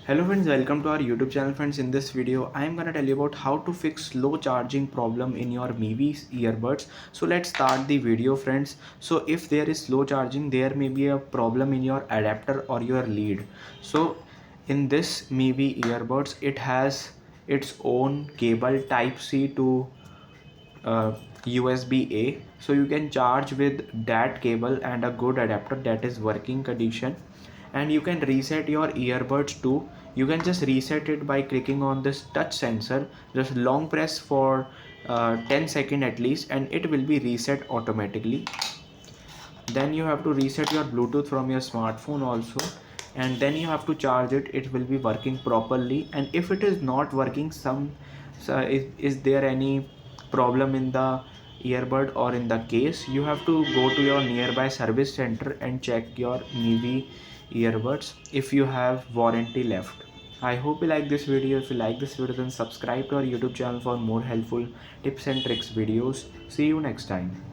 Hello friends, welcome to our YouTube channel. Friends, in this video I am gonna tell you about how to fix slow charging problem in your Mivi earbuds. So let's start the video, friends. So if there is slow charging, there may be a problem in your adapter or your lead. So in this Mivi earbuds, it has its own cable type C to USB A, so you can charge with that cable and a good adapter that is working condition. And you can reset your earbuds too. You can just reset it by clicking on this touch sensor, just long press for 10 seconds at least, and it will be reset automatically. Then you have to reset your Bluetooth from your smartphone also, and then you have to charge it. It will be working properly. And if it is not working, is there any problem in the earbud or in the case, you have to go to your nearby service center and check your Mivi earbuds if you have warranty left. I hope you like this video. If you like this video, then subscribe to our YouTube channel for more helpful tips and tricks videos. See you next time.